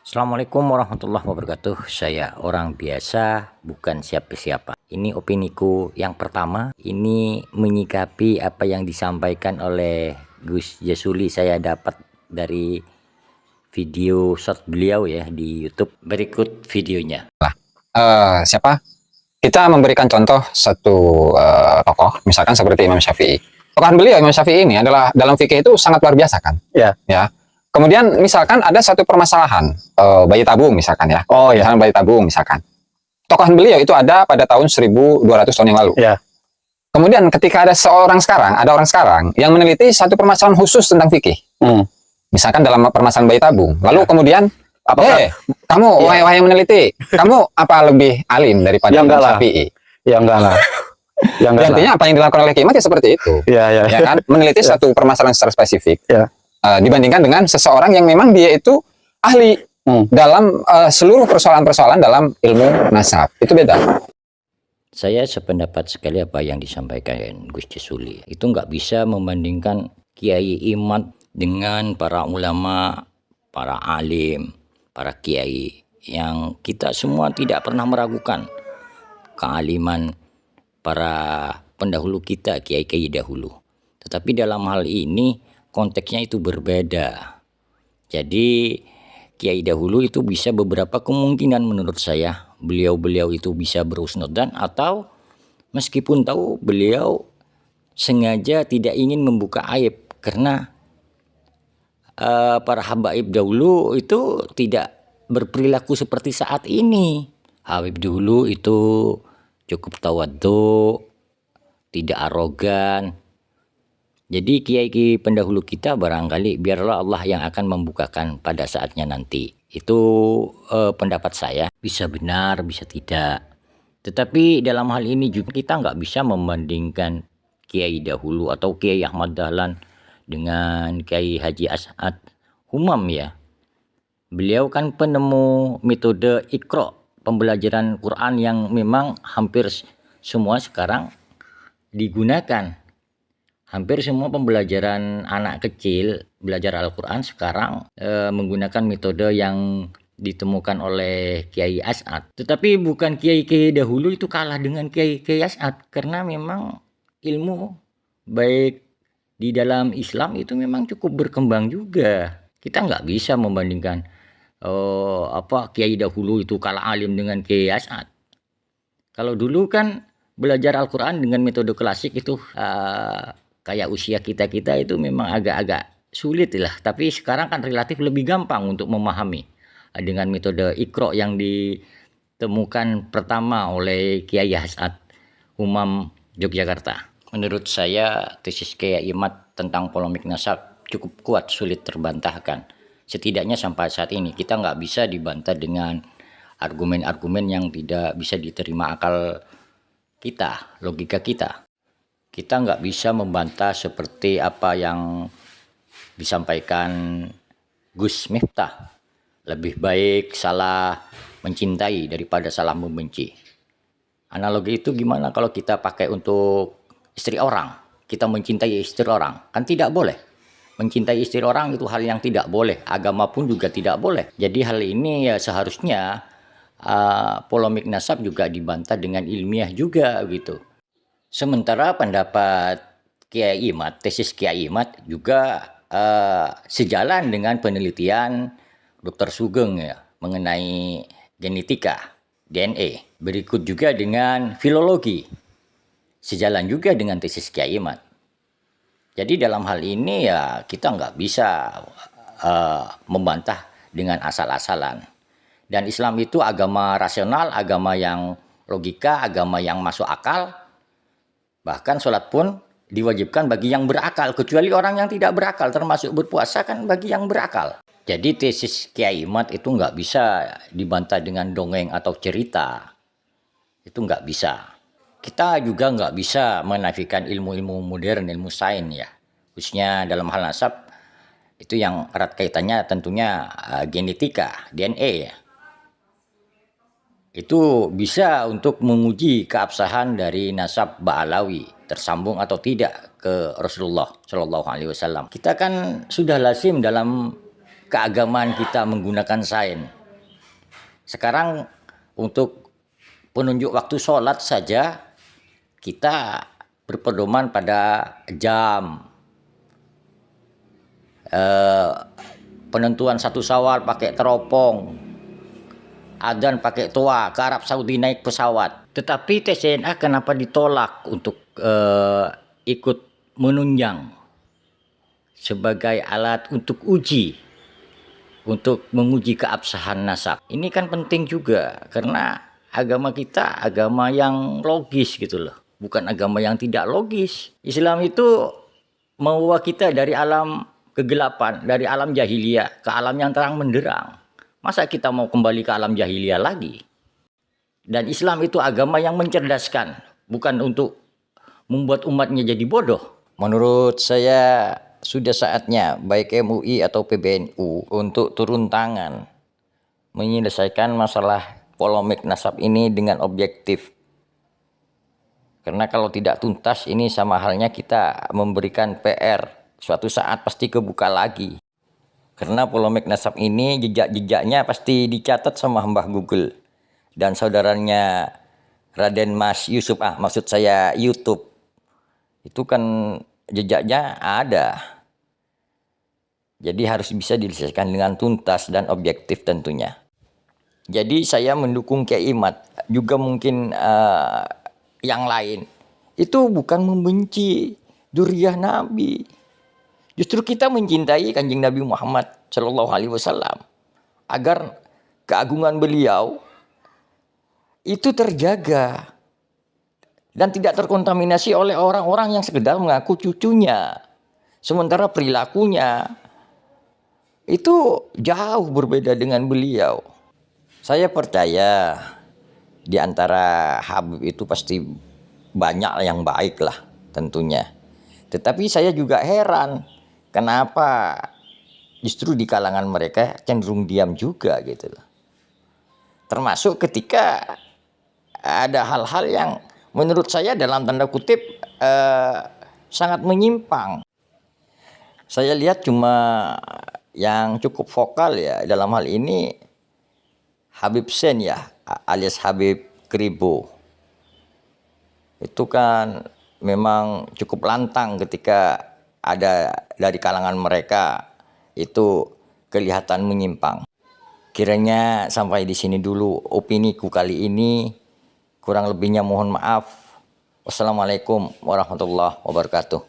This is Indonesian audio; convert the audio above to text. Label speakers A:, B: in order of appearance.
A: Assalamualaikum warahmatullahi wabarakatuh. Saya orang biasa, bukan siapa-siapa. Ini opiniku yang pertama. Ini menyikapi apa yang disampaikan oleh Gus Jasuli. Saya dapat dari video short beliau ya di YouTube. Berikut videonya.
B: Siapa? Kita memberikan contoh satu tokoh, misalkan seperti Imam Syafi'i. Tokohan beliau Imam Syafi'i ini adalah dalam fikih itu sangat luar biasa kan?
C: Ya.
B: Ya. Kemudian misalkan ada satu permasalahan bayi tabung misalkan ya.
C: Oh ya.
B: Misalkan bayi tabung misalkan. Tokohan beliau itu ada pada tahun 1200 tahun yang lalu.
C: Ya.
B: Kemudian ketika ada orang sekarang yang meneliti satu permasalahan khusus tentang fikih. Misalkan dalam permasalahan bayi tabung. Lalu kemudian
C: Apakah
B: kamu wahai yang meneliti, kamu apa lebih alim daripada
C: Ya, enggak
B: Imam
C: lah.
B: Syafi'i?
C: Ya enggak lah. Ya enggak lah.
B: Intinya apa yang dilakukan oleh Kiai ya seperti itu.
C: Ya
B: Ya kan? Meneliti satu permasalahan secara spesifik.
C: Ya.
B: Dibandingkan dengan seseorang yang memang dia itu ahli dalam seluruh persoalan-persoalan dalam ilmu nasab. Itu beda.
A: Saya sependapat sekali apa yang disampaikan Gus Jasuli. Itu nggak bisa membandingkan Kiai Imad dengan para ulama, para alim, para kiai yang kita semua tidak pernah meragukan kealiman para pendahulu kita, kiai-kiai dahulu. Tetapi dalam hal ini konteksnya itu berbeda. Jadi kiai dahulu itu bisa beberapa kemungkinan menurut saya beliau-beliau itu bisa berhusnudzan, atau meskipun tahu beliau sengaja tidak ingin membuka aib, karena para habaib dahulu itu tidak berperilaku seperti saat ini. Habib dulu itu cukup tawadhu, tidak arogan. Jadi kiai-kiai pendahulu kita barangkali biarlah Allah yang akan membukakan pada saatnya nanti. Itu pendapat saya. Bisa benar, bisa tidak. Tetapi dalam hal ini juga kita nggak bisa membandingkan kiai dahulu atau Kiai Ahmad Dahlan dengan Kiai Haji As'ad Humam ya. Beliau kan penemu metode Iqra, pembelajaran Quran yang memang hampir semua sekarang digunakan. Hampir semua pembelajaran anak kecil belajar Al-Quran sekarang menggunakan metode yang ditemukan oleh Kiai As'ad. Tetapi bukan kiai-kiai dahulu itu kalah dengan Kiai As'ad, karena memang ilmu baik di dalam Islam itu memang cukup berkembang juga. Kita nggak bisa membandingkan Kiai dahulu itu kalah alim dengan Kiai As'ad. Kalau dulu kan belajar Al-Quran dengan metode klasik itu kayak usia kita itu memang agak-agak sulit lah. Tapi sekarang kan relatif lebih gampang untuk memahami dengan metode Iqra yang ditemukan pertama oleh Kiai As'ad Humam Yogyakarta. Menurut saya tesis Kiai Imad tentang polemik nasab cukup kuat, sulit terbantahkan. Setidaknya sampai saat ini kita nggak bisa dibantah dengan argumen-argumen yang tidak bisa diterima akal kita, logika kita. Kita nggak bisa membantah seperti apa yang disampaikan Gus Miftah. Lebih baik salah mencintai daripada salah membenci. Analogi itu gimana kalau kita pakai untuk istri orang? Kita mencintai istri orang, kan tidak boleh. Mencintai istri orang itu hal yang tidak boleh. Agama pun juga tidak boleh. Jadi hal ini ya seharusnya polemik nasab juga dibantah dengan ilmiah juga gitu. Sementara pendapat Kiai Imad, tesis Kiai Imad juga sejalan dengan penelitian Dr. Sugeng ya mengenai genetika, DNA. Berikut juga dengan filologi, sejalan juga dengan tesis Kiai Imad. Jadi dalam hal ini ya kita nggak bisa membantah dengan asal-asalan. Dan Islam itu agama rasional, agama yang logika, agama yang masuk akal. Bahkan sholat pun diwajibkan bagi yang berakal, kecuali orang yang tidak berakal, termasuk berpuasa kan bagi yang berakal. Jadi tesis Kiai Imad itu nggak bisa dibantah dengan dongeng atau cerita. Itu nggak bisa. Kita juga nggak bisa menafikan ilmu-ilmu modern, ilmu sains ya. Khususnya dalam hal nasab, itu yang erat kaitannya tentunya genetika, DNA ya. Itu bisa untuk menguji keabsahan dari nasab Ba'alawi, tersambung atau tidak ke Rasulullah Shallallahu Alaihi Wasallam. Kita kan sudah lazim dalam keagamaan kita menggunakan sains. Sekarang untuk penunjuk waktu sholat saja kita berpedoman pada jam. Penentuan 1 Syawal pakai teropong, adzan pakai toa, ke Arab Saudi naik pesawat. Tetapi TCNA kenapa ditolak untuk ikut menunjang sebagai alat untuk menguji keabsahan nasab? Ini kan penting juga karena agama kita agama yang logis gitu loh, bukan agama yang tidak logis. Islam itu membawa kita dari alam kegelapan, dari alam jahiliyah ke alam yang terang benderang. Masa kita mau kembali ke alam jahiliyah lagi? Dan Islam itu agama yang mencerdaskan, bukan untuk membuat umatnya jadi bodoh. Menurut saya sudah saatnya baik MUI atau PBNU untuk turun tangan menyelesaikan masalah polemik nasab ini dengan objektif. Karena kalau tidak tuntas ini sama halnya kita memberikan PR. Suatu saat pasti kebuka lagi. Karena polemik nasab ini jejak-jejaknya pasti dicatat sama Mbah Google. Dan saudaranya Raden Mas Yusuf, maksud saya YouTube. Itu kan jejaknya ada. Jadi harus bisa diselesaikan dengan tuntas dan objektif tentunya. Jadi saya mendukung Kiai Imad, juga mungkin yang lain. Itu bukan membenci dzurriyyah Nabi. Justru kita mencintai Kanjeng Nabi Muhammad Shallallahu Alaihi Wasallam agar keagungan beliau itu terjaga dan tidak terkontaminasi oleh orang-orang yang sekedar mengaku cucunya, sementara perilakunya itu jauh berbeda dengan beliau. Saya percaya di antara Habib itu pasti banyak yang baik lah tentunya. Tetapi saya juga heran kenapa justru di kalangan mereka cenderung diam juga gitu loh. Termasuk ketika ada hal-hal yang menurut saya dalam tanda kutip sangat menyimpang. Saya lihat cuma yang cukup vokal ya dalam hal ini Habib Sen ya, alias Habib Kribo. Itu kan memang cukup lantang ketika ada dari kalangan mereka itu kelihatan menyimpang. Kiranya sampai di sini dulu opiniku kali ini. Kurang lebihnya mohon maaf. Wassalamualaikum warahmatullahi wabarakatuh.